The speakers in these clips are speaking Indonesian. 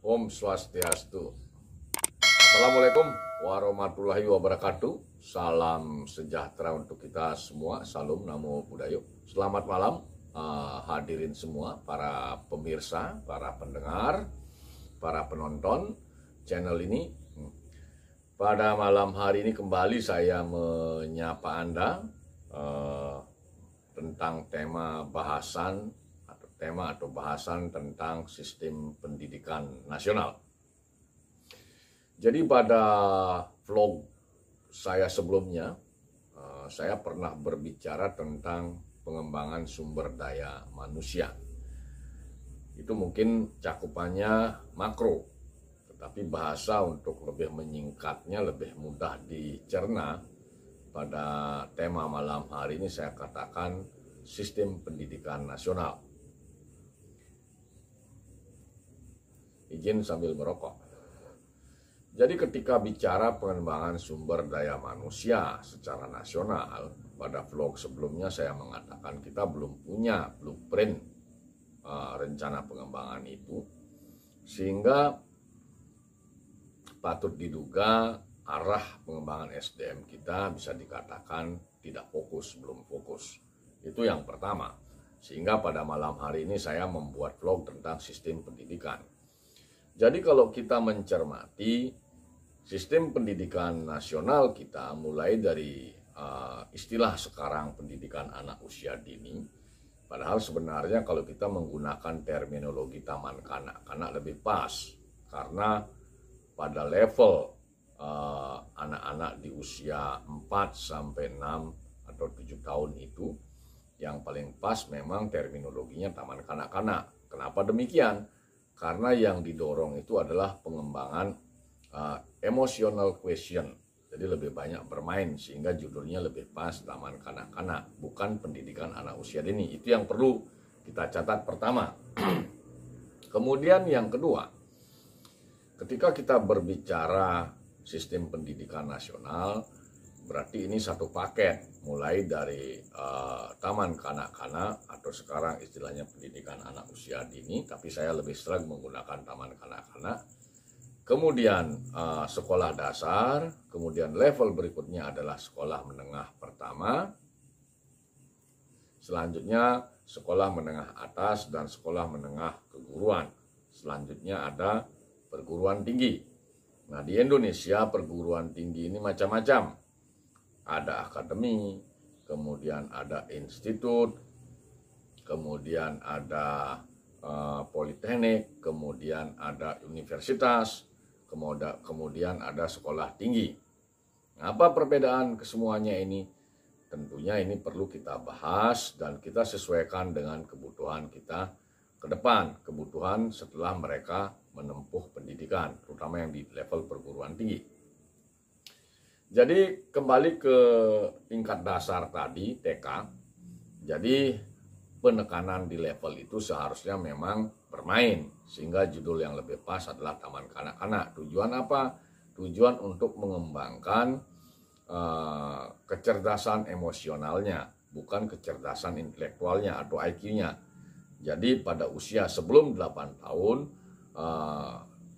Om Swastiastu. Assalamualaikum warahmatullahi wabarakatuh. Salam sejahtera untuk kita semua. Salam Namo Buddhaya. Selamat malam hadirin semua, para pemirsa, para pendengar, para penonton channel ini. Pada malam hari ini kembali saya menyapa Anda tentang bahasan tentang sistem pendidikan nasional. Jadi pada vlog saya sebelumnya, saya pernah berbicara tentang pengembangan sumber daya manusia. Itu mungkin cakupannya makro, tetapi bahasa untuk lebih menyingkatnya, lebih mudah dicerna, pada tema malam hari ini saya katakan sistem pendidikan nasional. Izin sambil merokok. Jadi ketika bicara pengembangan sumber daya manusia secara nasional, pada vlog sebelumnya saya mengatakan kita belum punya blueprint rencana pengembangan itu, sehingga patut diduga arah pengembangan SDM kita bisa dikatakan tidak fokus, belum fokus. Itu yang pertama. Sehingga pada malam hari ini saya membuat vlog tentang sistem pendidikan. Jadi kalau kita mencermati sistem pendidikan nasional kita, mulai dari istilah sekarang pendidikan anak usia dini, padahal sebenarnya kalau kita menggunakan terminologi taman kanak-kanak lebih pas, karena pada level anak-anak di usia 4 sampai 6 atau 7 tahun itu, yang paling pas memang terminologinya taman kanak-kanak. Kenapa demikian? Karena yang didorong itu adalah pengembangan emotional question. Jadi lebih banyak bermain, sehingga judulnya lebih pas taman kanak-kanak, bukan pendidikan anak usia dini. Itu yang perlu kita catat pertama. Kemudian yang kedua, ketika kita berbicara sistem pendidikan nasional, berarti ini satu paket, mulai dari taman kanak-kanak atau sekarang istilahnya pendidikan anak usia dini, tapi saya lebih sering menggunakan taman kanak-kanak. Kemudian sekolah dasar, kemudian level berikutnya adalah sekolah menengah pertama, selanjutnya sekolah menengah atas dan sekolah menengah keguruan, selanjutnya ada perguruan tinggi. Nah, di Indonesia perguruan tinggi ini macam-macam. Ada akademi, kemudian ada institut, kemudian ada politeknik, kemudian ada universitas, kemudian ada sekolah tinggi. Nah, apa perbedaan kesemuanya ini? Tentunya ini perlu kita bahas dan kita sesuaikan dengan kebutuhan kita ke depan, kebutuhan setelah mereka menempuh pendidikan, terutama yang di level perguruan tinggi. Jadi kembali ke tingkat dasar tadi, TK. Jadi penekanan di level itu seharusnya memang bermain, sehingga judul yang lebih pas adalah taman kanak-kanak. Tujuan apa? Tujuan untuk mengembangkan kecerdasan emosionalnya, bukan kecerdasan intelektualnya atau IQ-nya. Jadi pada usia sebelum 8 tahun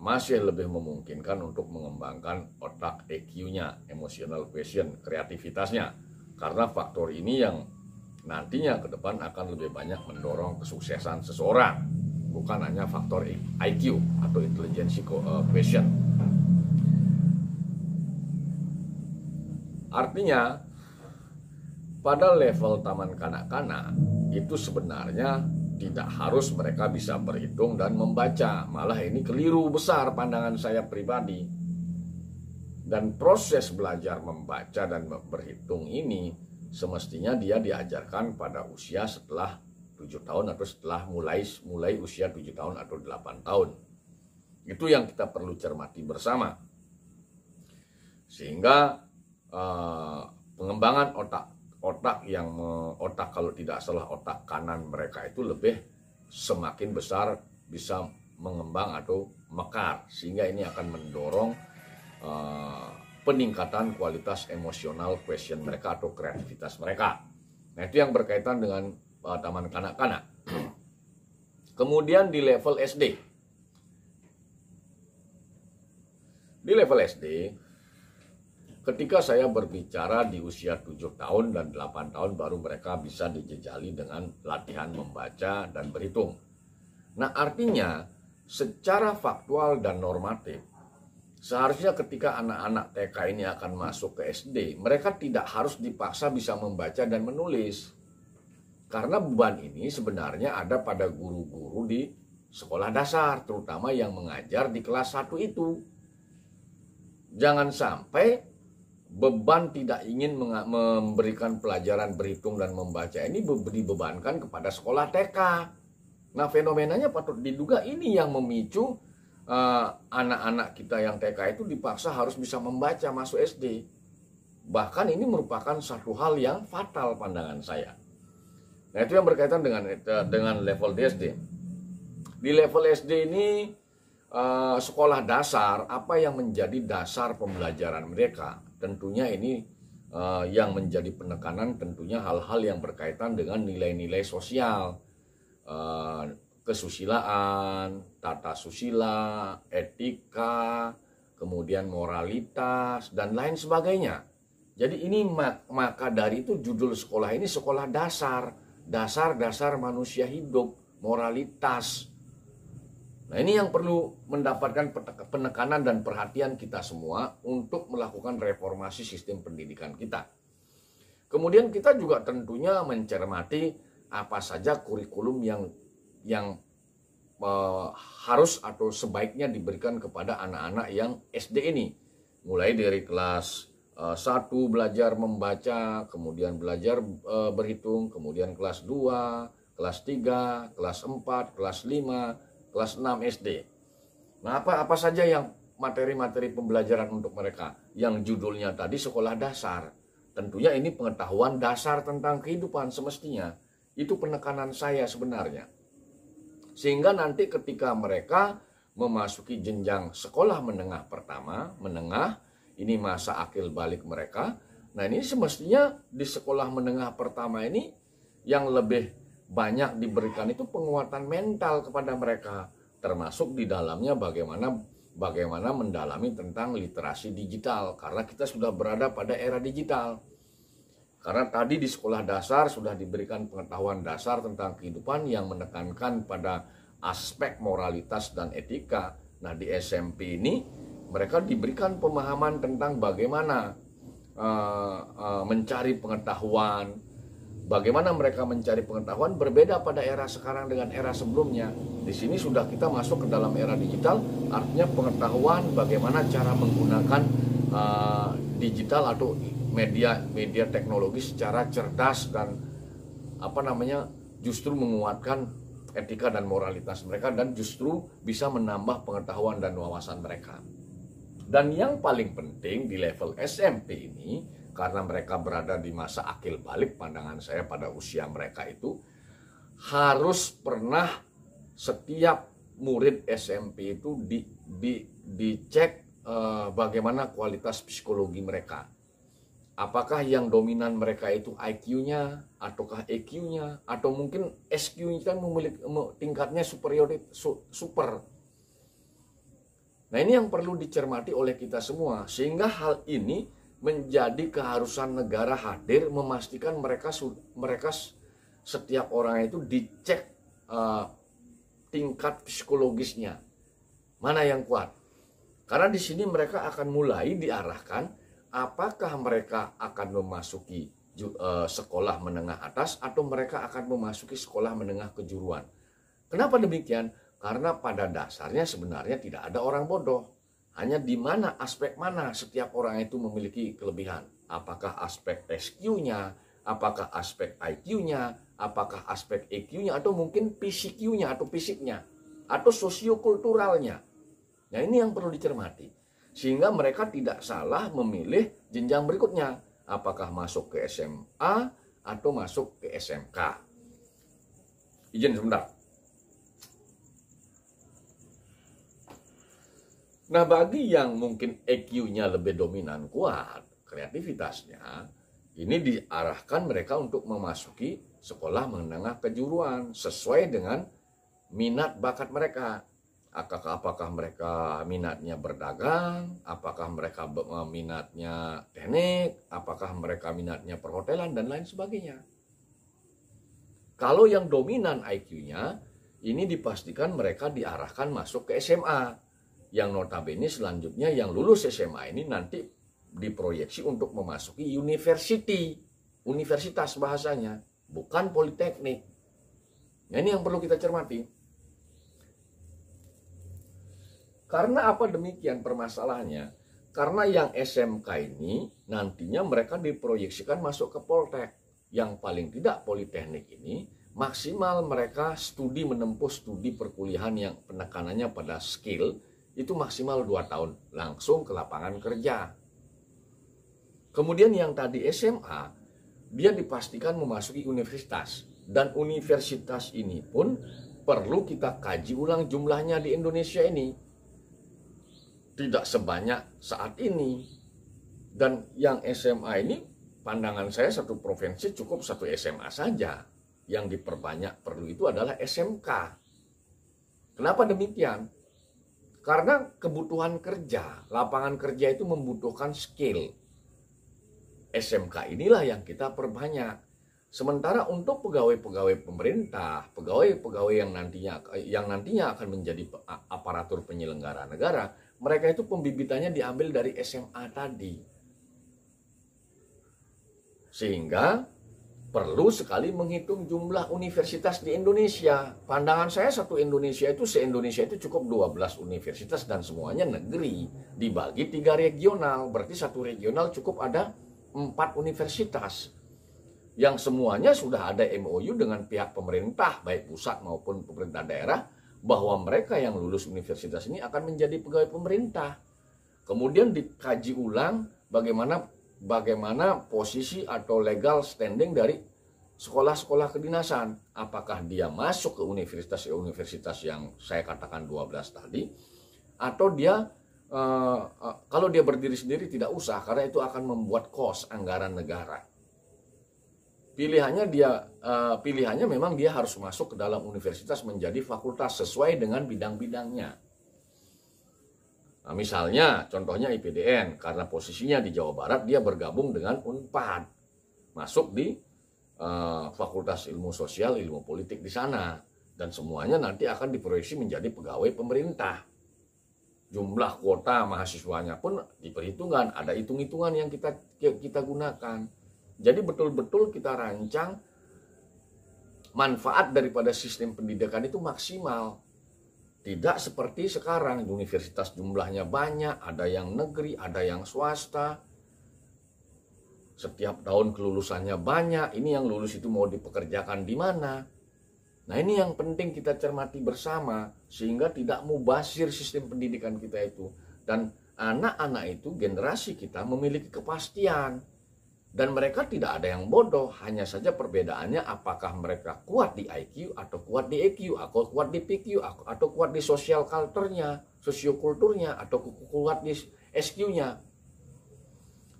masih lebih memungkinkan untuk mengembangkan otak EQ-nya, emotional quotient, kreativitasnya. Karena faktor ini yang nantinya ke depan akan lebih banyak mendorong kesuksesan seseorang, bukan hanya faktor IQ atau intelligence quotient. Artinya, pada level taman kanak-kanak itu sebenarnya tidak harus mereka bisa berhitung dan membaca. Malah ini keliru besar pandangan saya pribadi. Dan proses belajar membaca dan berhitung ini semestinya dia diajarkan pada usia setelah 7 tahun atau setelah mulai usia 7 tahun atau 8 tahun. Itu yang kita perlu cermati bersama. Sehingga pengembangan otak kalau tidak salah otak kanan mereka itu lebih semakin besar bisa mengembang atau mekar, sehingga ini akan mendorong peningkatan kualitas emosional quotient mereka atau kreativitas mereka. Nah, itu yang berkaitan dengan taman kanak-kanak. Kemudian di level SD, Di level SD, ketika saya berbicara di usia 7 tahun dan 8 tahun baru mereka bisa dijejali dengan latihan membaca dan berhitung. Nah, artinya secara faktual dan normatif, seharusnya ketika anak-anak TK ini akan masuk ke SD, mereka tidak harus dipaksa bisa membaca dan menulis. Karena beban ini sebenarnya ada pada guru-guru di sekolah dasar, terutama yang mengajar di kelas 1 itu. Jangan sampai beban tidak ingin memberikan pelajaran berhitung dan membaca ini dibebankan kepada sekolah TK. Nah, fenomenanya patut diduga ini yang memicu anak-anak kita yang TK itu dipaksa harus bisa membaca masuk SD. Bahkan ini merupakan satu hal yang fatal pandangan saya. Nah, itu yang berkaitan dengan level di SD. Di level SD ini sekolah dasar, apa yang menjadi dasar pembelajaran mereka? Tentunya ini yang menjadi penekanan tentunya hal-hal yang berkaitan dengan nilai-nilai sosial, kesusilaan, tata susila, etika, kemudian moralitas, dan lain sebagainya. Jadi ini maka dari itu judul sekolah ini sekolah dasar, dasar-dasar manusia hidup, moralitas. Nah, ini yang perlu mendapatkan penekanan dan perhatian kita semua untuk melakukan reformasi sistem pendidikan kita. Kemudian kita juga tentunya mencermati apa saja kurikulum yang harus atau sebaiknya diberikan kepada anak-anak yang SD ini. Mulai dari kelas 1 belajar membaca, kemudian belajar berhitung, kemudian kelas 2, kelas 3, kelas 4, kelas 5, kelas 6 SD. Nah, apa saja yang materi-materi pembelajaran untuk mereka? Yang judulnya tadi sekolah dasar. Tentunya ini pengetahuan dasar tentang kehidupan semestinya. Itu penekanan saya sebenarnya. Sehingga nanti ketika mereka memasuki jenjang sekolah menengah pertama, menengah, ini masa akil balik mereka. Nah, ini semestinya di sekolah menengah pertama ini yang lebih banyak diberikan itu penguatan mental kepada mereka, termasuk di dalamnya bagaimana mendalami tentang literasi digital, karena kita sudah berada pada era digital. Karena tadi di sekolah dasar sudah diberikan pengetahuan dasar tentang kehidupan yang menekankan pada aspek moralitas dan etika. Nah, di SMP ini mereka diberikan pemahaman tentang bagaimana mencari pengetahuan, bagaimana mereka mencari pengetahuan berbeda pada era sekarang dengan era sebelumnya. Di sini sudah kita masuk ke dalam era digital, artinya pengetahuan bagaimana cara menggunakan digital atau media teknologi secara cerdas dan justru menguatkan etika dan moralitas mereka dan justru bisa menambah pengetahuan dan wawasan mereka. Dan yang paling penting di level SMP ini, karena mereka berada di masa akil balik, pandangan saya pada usia mereka itu harus pernah setiap murid SMP itu dicek bagaimana kualitas psikologi mereka. Apakah yang dominan mereka itu IQ-nya, ataukah EQ-nya, atau mungkin SQ-nya kan memiliki tingkatnya super. Nah, ini yang perlu dicermati oleh kita semua, sehingga hal ini menjadi keharusan negara hadir memastikan mereka setiap orang itu dicek tingkat psikologisnya mana yang kuat. Karena di sini mereka akan mulai diarahkan apakah mereka akan memasuki sekolah menengah atas atau mereka akan memasuki sekolah menengah kejuruan. Kenapa demikian? Karena pada dasarnya sebenarnya tidak ada orang bodoh. Hanya di mana aspek mana setiap orang itu memiliki kelebihan. Apakah aspek SQ-nya, apakah aspek IQ-nya, apakah aspek EQ-nya, atau mungkin PCQ-nya atau fisiknya, atau sosiokulturalnya. Nah, ini yang perlu dicermati. Sehingga mereka tidak salah memilih jenjang berikutnya. Apakah masuk ke SMA atau masuk ke SMK. Izin sebentar. Nah, bagi yang mungkin EQ-nya lebih dominan kuat, kreativitasnya, ini diarahkan mereka untuk memasuki sekolah menengah kejuruan sesuai dengan minat bakat mereka. Apakah mereka minatnya berdagang, apakah mereka minatnya teknik, apakah mereka minatnya perhotelan, dan lain sebagainya. Kalau yang dominan IQ-nya, ini dipastikan mereka diarahkan masuk ke SMA. Yang notabene selanjutnya yang lulus SMA ini nanti diproyeksi untuk memasuki universitas bahasanya, bukan politeknik. Nah, ini yang perlu kita cermati. Karena apa demikian permasalahannya? Karena yang SMK ini nantinya mereka diproyeksikan masuk ke Poltek. Yang paling tidak politeknik ini maksimal mereka menempuh studi perkuliahan yang penekanannya pada skill itu maksimal 2 tahun langsung ke lapangan kerja. Kemudian yang tadi SMA dia dipastikan memasuki universitas, dan universitas ini pun perlu kita kaji ulang jumlahnya di Indonesia ini. Tidak sebanyak saat ini. Dan yang SMA ini, pandangan saya satu provinsi cukup satu SMA saja. Yang diperbanyak perlu itu adalah SMK. Kenapa demikian? Karena kebutuhan kerja, lapangan kerja itu membutuhkan skill. SMK inilah yang kita perbanyak. Sementara untuk pegawai-pegawai pemerintah, pegawai-pegawai yang nantinya akan menjadi aparatur penyelenggara negara, mereka itu pembibitannya diambil dari SMA tadi. Sehingga perlu sekali menghitung jumlah universitas di Indonesia. Pandangan saya se-Indonesia itu cukup 12 universitas dan semuanya negeri. Dibagi 3 regional, berarti satu regional cukup ada 4 universitas. Yang semuanya sudah ada MOU dengan pihak pemerintah, baik pusat maupun pemerintah daerah, bahwa mereka yang lulus universitas ini akan menjadi pegawai pemerintah. Kemudian dikaji ulang bagaimana posisi atau legal standing dari sekolah-sekolah kedinasan. Apakah dia masuk ke universitas yang saya katakan 12 tadi, atau dia kalau dia berdiri sendiri tidak usah, karena itu akan membuat kos anggaran negara. Pilihannya memang dia harus masuk ke dalam universitas menjadi fakultas sesuai dengan bidang-bidangnya. Nah, misalnya contohnya IPDN, karena posisinya di Jawa Barat dia bergabung dengan Unpad, masuk di Fakultas Ilmu Sosial, Ilmu Politik di sana, dan semuanya nanti akan diproyeksi menjadi pegawai pemerintah. Jumlah kuota mahasiswanya pun diperhitungkan, ada hitung-hitungan yang kita gunakan. Jadi betul-betul kita rancang manfaat daripada sistem pendidikan itu maksimal. Tidak seperti sekarang, universitas jumlahnya banyak, ada yang negeri, ada yang swasta. Setiap tahun kelulusannya banyak, ini yang lulus itu mau dipekerjakan di mana? Nah, ini yang penting kita cermati bersama, sehingga tidak mubazir sistem pendidikan kita itu. Dan anak-anak itu, generasi kita memiliki kepastian. Dan mereka tidak ada yang bodoh, hanya saja perbedaannya apakah mereka kuat di IQ atau kuat di EQ, atau kuat di PQ, atau kuat di sosial kulturnya, sosiokulturnya, atau kuat di SQ-nya.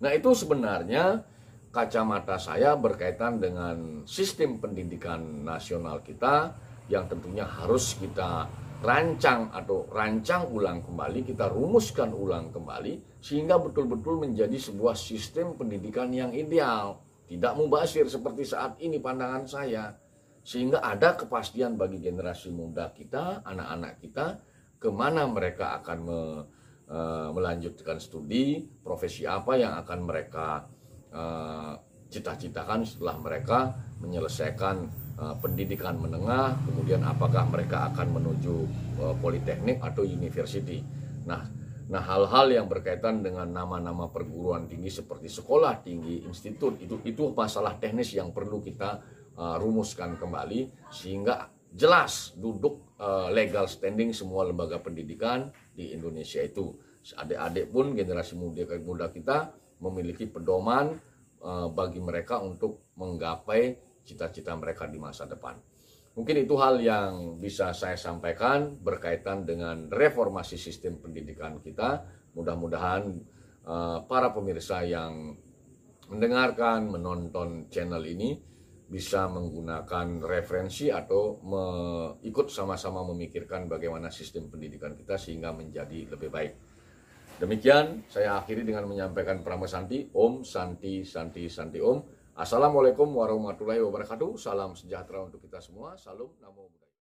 Nah, itu sebenarnya kacamata saya berkaitan dengan sistem pendidikan nasional kita yang tentunya harus kita rancang ulang kembali, kita rumuskan ulang kembali sehingga betul-betul menjadi sebuah sistem pendidikan yang ideal, tidak mubazir seperti saat ini pandangan saya, sehingga ada kepastian bagi generasi muda kita, anak-anak kita, kemana mereka akan melanjutkan studi, profesi apa yang akan mereka cita-citakan setelah mereka menyelesaikan pendidikan menengah, kemudian apakah mereka akan menuju politeknik atau university. Nah, hal-hal yang berkaitan dengan nama-nama perguruan tinggi seperti sekolah tinggi, institut, itu masalah teknis yang perlu kita rumuskan kembali sehingga jelas duduk legal standing semua lembaga pendidikan di Indonesia itu. Adik-adik pun generasi muda kita memiliki pedoman bagi mereka untuk menggapai cita-cita mereka di masa depan. Mungkin itu hal yang bisa saya sampaikan berkaitan dengan reformasi sistem pendidikan kita. Mudah-mudahan para pemirsa yang mendengarkan, menonton channel ini bisa menggunakan referensi atau ikut sama-sama memikirkan bagaimana sistem pendidikan kita sehingga menjadi lebih baik. Demikian saya akhiri dengan menyampaikan Pramo Santi. Om Santi Santi Santi Om. Assalamualaikum warahmatullahi wabarakatuh. Salam sejahtera untuk kita semua. Salam Namo Buddhaya.